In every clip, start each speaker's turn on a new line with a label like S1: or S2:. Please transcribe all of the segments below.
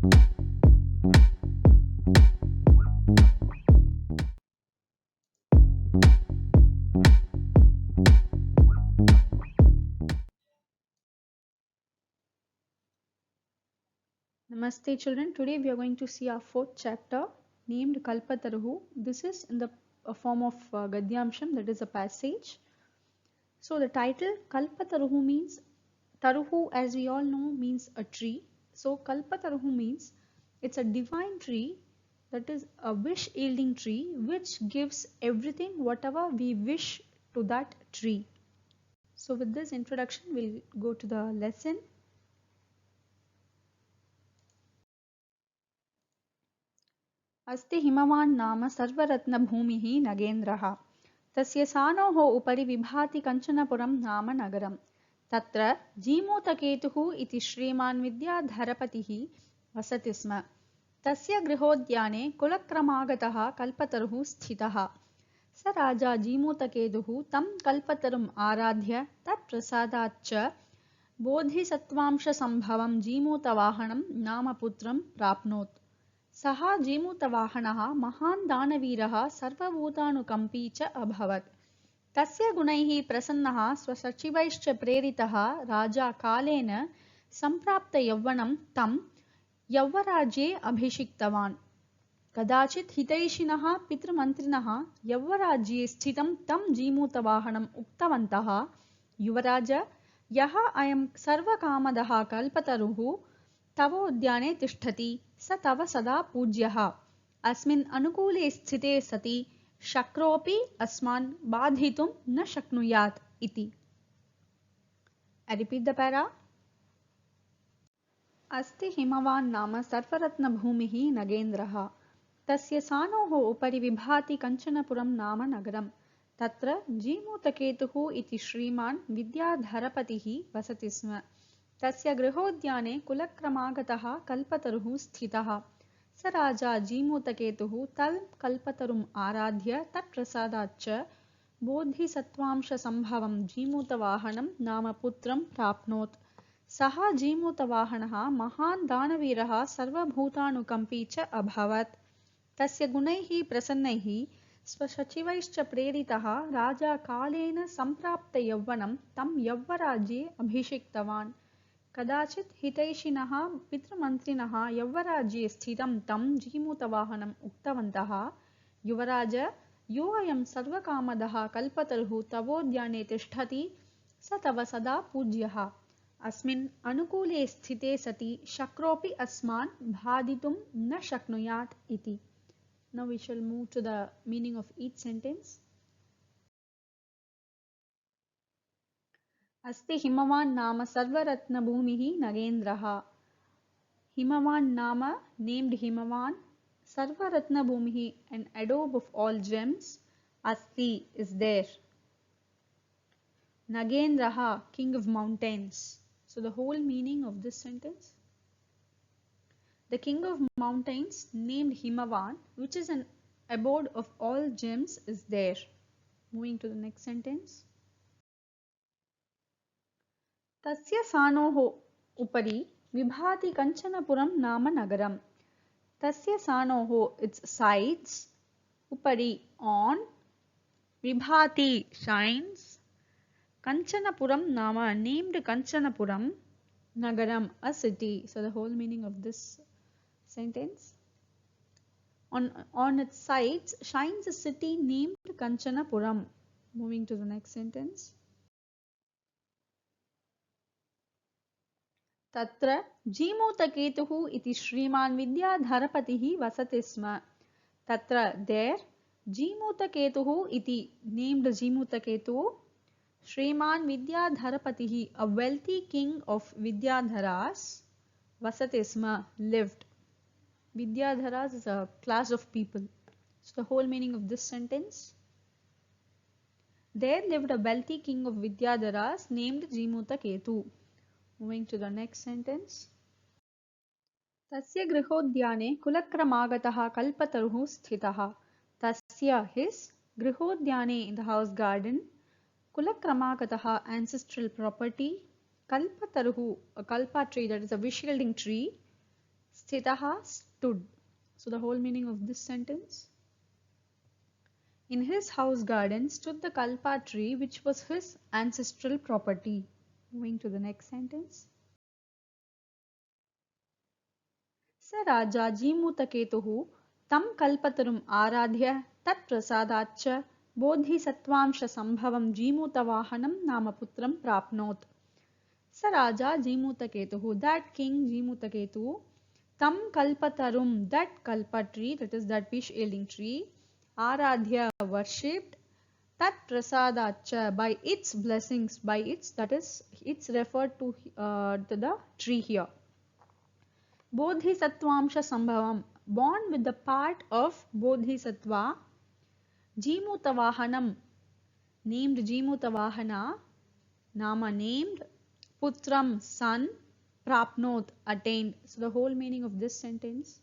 S1: Namaste children, today we are going to see our fourth chapter named Kalpataruhu. This is in the form of Gadyamsham, that is a passage. So the title Kalpataruhu means, Taruhu as we all know means a tree. So Kalpataruhu means it's a divine tree, that is a wish yielding tree which gives everything whatever we wish to that tree. So with this introduction we'll go to the lesson. अस्ति हिमवान् नाम सर्वरत्नभूमिः नगेन्द्रः तस्य सानोः उपरि विभाति कञ्चनपुरं नाम नगरं तत्र जीमूतकेतुः इति श्रीमान् विद्याधरपतिः वसति स्म तस्य गृहोद्याने कुलक्रमागतः कल्पतरुः स्थितः स राजा जीमूतकेतुः तं कल्पतरुम् आराध्य तत्प्रसादाच्च बोधिसत्त्वांशसम्भवं जीमूतवाहनं नाम पुत्रं प्राप्नोत् सः जीमूतवाहनः महान् दानवीरः सर्वभूतानुकम्पी च अभवत् तस्य गुणैः प्रसन्नः स्वसचिवैश्च प्रेरितः राजा कालेन सम्प्राप्तयौवनं तं यौवराज्ये अभिषिक्तवान् कदाचित् हितैषिणः पितृमन्त्रिणः यौवराज्ये स्थितं तं जीमूतवाहनम् उक्तवन्तः युवराज यः अयं सर्वकामदः कल्पतरुः तव उद्याने तिष्ठति स तव सदा पूज्यः अस्मिन् अनुकूले स्थिते सति शक्रोऽपि अस्मान् बाधितुं न शक्नुयात् इति. I repeat the para. अस्ति हिमवान् नाम सर्वरत्नभूमिः नगेन्द्रः तस्य सानोः उपरि विभाति कञ्चनपुरं नाम नगरं तत्र जीमूतकेतुः इति श्रीमान् विद्याधरपतिः वसति स्म तस्य गृहोद्याने कुलक्रमागतः कल्पतरुः स्थितः स राजा जीमूतकेतुः तं कल्पतरुम् आराध्य तत्प्रसादाच्च बोधिसत्त्वांशसम्भवं जीमूतवाहनं नाम पुत्रं प्राप्नोत् सः जीमूतवाहनः महान् दानवीरः सर्वभूतानुकम्पी च अभवत् तस्य गुणैः प्रसन्नैः स्वसचिवैश्च प्रेरितः राजा कालेन सम्प्राप्तयौवनं तं यौवराज्ये अभिषिक्तवान् कदाचित् हितैषिणः पितृमन्त्रिणः यौवराज्ये स्थितं तं जीमूतवाहनम् उक्तवन्तः युवराज यो अयं सर्वकामदः कल्पतरुः तवोद्याने तिष्ठति स तव सदा पूज्यः अस्मिन् अनुकूले स्थिते सति शक्रोऽपि अस्मान् बाधितुं न शक्नुयात् इति. Now we shall move to the meaning of each sentence. अस्ति हिमवान् नाम सर्वरत्नभूमिः नगेन्द्रः हिमवान् नाम named हिमवान् सर्वरत्नभूमिः an adobe of all gems अस्ति is there Nagendraha king of mountains. So the whole meaning of this sentence, the king of mountains named Himavan which is an abode of all gems is there. Moving to the next sentence. तस्य सानोः उपरि विभाति कञ्चनपुरं नाम नगरं तस्य सानोः its sides उपरि on विभाति shines Kanchanapuram nama named Kanchanapuram Nagaram a city. So the whole meaning of this sentence, on its sides shines a city named Kanchanapuram. Moving to the next sentence. तत्र जीमूतकेतुः इति श्रीमान् विद्याधरपतिः वसति स्म तत्र there जीमूतकेतुः इति named जीमूतकेतुः श्रीमान् विद्याधरपतिः a wealthy king of Vidyadharas vasati sma lived. Vidyadharas is a class of people. So the whole meaning of this sentence, there lived a wealthy king of Vidyadharas named Jeemutaketu. Moving to the next sentence. Tasya grihodhyane kulakramagatah kalpataruh sthitah. Tasya his grihodhyane in the house garden Kulakramakataha ancestral property, Kalpataruhu a kalpa tree that is a wish yielding tree, Sthitaha stood. So the whole meaning of this sentence. In his house garden stood the kalpa tree which was his ancestral property. Moving to the next sentence. स राजा जीमूतकेतुः तं कल्पतरुम् आराध्य तत्प्रसादाच्च बोधिसत्त्वांशसम्भवं जीमूतवाहनं नाम पुत्रं प्राप्नोत्. स राजा जीमूतकेतुः, that king Jeemutaketu, tam kalpatarum, that kalpa tree, that is that fish yielding tree, aradhya, worshipped, tat prasadacha, by its blessings, by its, that is, it's referred to the tree here. Bodhisattvaamsha sambhavam, born with the part of Bodhisattva. Jeemutavahanam, named Jeemutavahana, Nama named, Putram, son, Prapnot, attained. So the whole meaning of this sentence.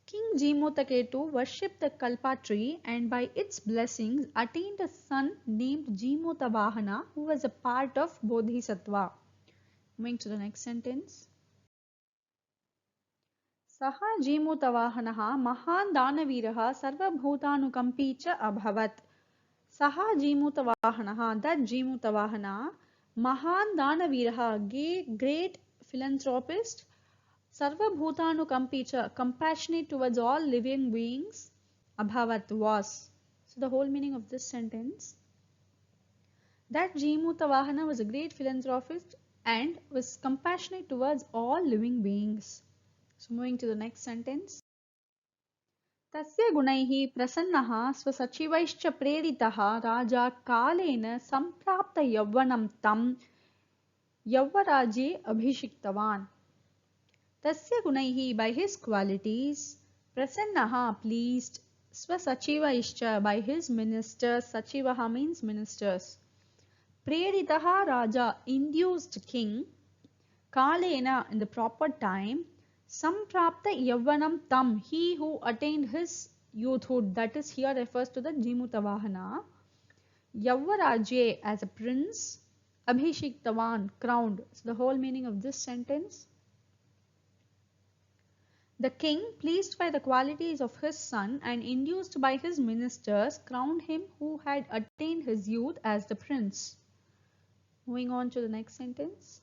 S1: King Jeemutaketu worshipped the Kalpa tree and by its blessings attained a son named Jeemutavahana who was a part of Bodhisattva. Moving to the next sentence. Saha Jeemutavahanah Mahan Danavirah Sarvabhutanukampi cha Abhavat. Saha Jeemutavahanah, that Jeemutavahana, Mahan Danavirah, great philanthropist, Sarva Bhutanukampi cha, compassionate towards all living beings, Abhavat was. So the whole meaning of this sentence, that Jeemutavahana was a great philanthropist and was compassionate towards all living beings. So moving to the next sentence. तस्य गुणैः प्रसन्नः स्वसचिवैश्च प्रेरितः राजा कालेन सम्प्राप्तयौवनं तं यौवराज्ये अभिषिक्तवान्. Tasya gunaihi, by his qualities, prasannaha, pleased, swasachivaischa, by his ministers, sachivaha means ministers, preritaha raja, induced king, kalena, in the proper time, samprapta yavvanam tam, he who attained his youthhood, that is here refers to the Jeemutavahana, yavvarajye, as a prince, abhishiktavan, crowned. So the whole meaning of this sentence, the king, pleased by the qualities of his son and induced by his ministers, crowned him who had attained his youth as the prince. Moving on to the next sentence.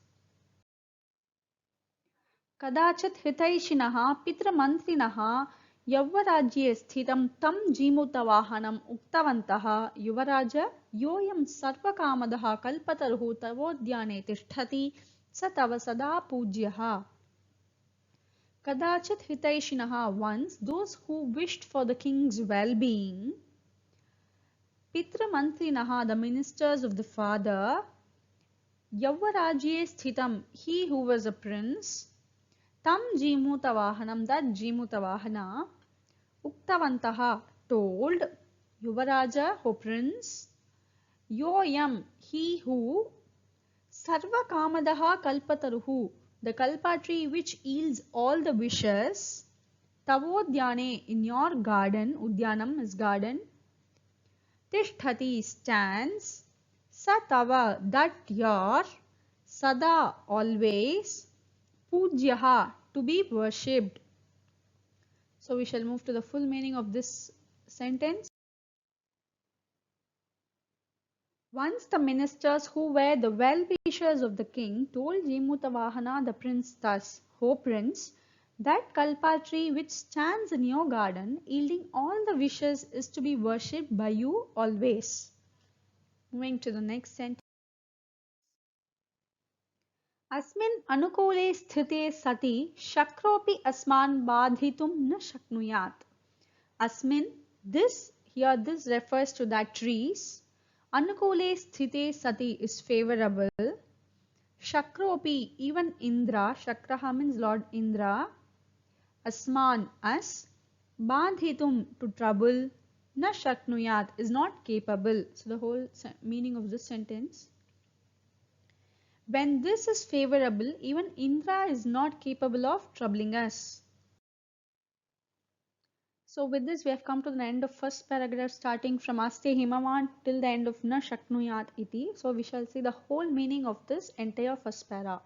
S1: Kadachit hitaishinaha pitramantrinah yavvarajye sthitam tam jeemutavahanam uktavantaha yuvaraja yoyam sarvakamadha kalpataruhu tavodhyane tisthati sa tava sada pujyaha. Kadachit hitaishinaha, once, those who wished for the king's well-being, Pitramantrinaha, the ministers of the father, Yavvarajye sthitam, he who was a prince, Tam Jeemutavahanam, that Jeemutavahana, Uktavantaha, told, Yuvaraja, O prince, Yoyam, he who, Sarva Kamadaha Kalpataruhu, the kalpa tree which yields all the wishes, Tavodhyane, in your garden, Udyanam is garden, Tishthati, stands, Satava, that your, Sada, always, Pujyaha, to be worshipped. So we shall move to the full meaning of this sentence. Once the ministers who were the well-wishers of the king told Jeemutavahana the prince thus, O prince, that kalpa tree which stands in your garden, yielding all the wishes, is to be worshipped by you always. Moving to the next sentence. Asmin anukule sthite sati shakropi asman badhitum na shaknuyat. Asmin, this, here this refers to that trees. Anukule sthite sati is favorable. Shakropi, even Indra, Shakraha means Lord Indra. Asman, us. Badhitum, to trouble. Na shaknuyat, is not capable. So the whole meaning of this sentence. When this is favorable, even Indra is not capable of troubling us. So with this we have come to the end of first paragraph, starting from Aste Himavan till the end of Na Shaknuyat iti. So we shall see the whole meaning of this entire first para.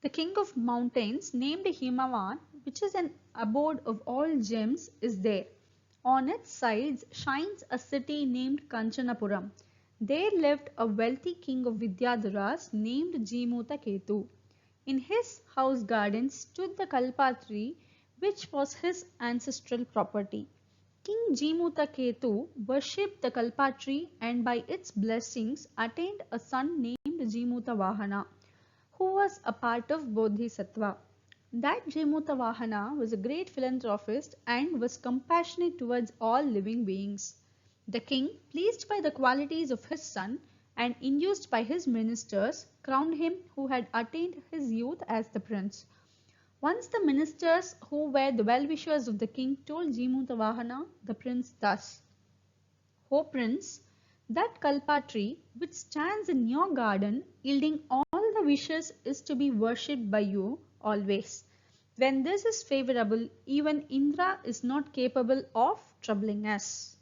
S1: The king of mountains, named Himavan, which is an abode of all gems, is there. On its sides shines a city named Kanchanapuram. There lived a wealthy king of Vidyadharas named Jimutaketu. In his house garden stood the Kalpa tree, which was his ancestral property. King Jimutaketu worshipped the Kalpa tree and by its blessings attained a son named Jimutavahana, who was a part of Bodhisattva. That Jemutavahana was a great philanthropist and was compassionate towards all living beings. The king, pleased by the qualities of his son and induced by his ministers, crowned him who had attained his youth as the prince. Once the ministers, who were the well-wishers of the king, told Jemutavahana the prince thus: O prince, that kalpa tree which stands in your garden yielding all the wishes is to be worshipped by you always. When this is favorable, even Indra is not capable of troubling us.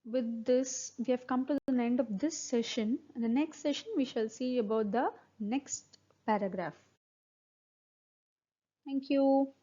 S1: With this, we have come to the end of this session. In the next session, we shall see about the next paragraph. Thank you.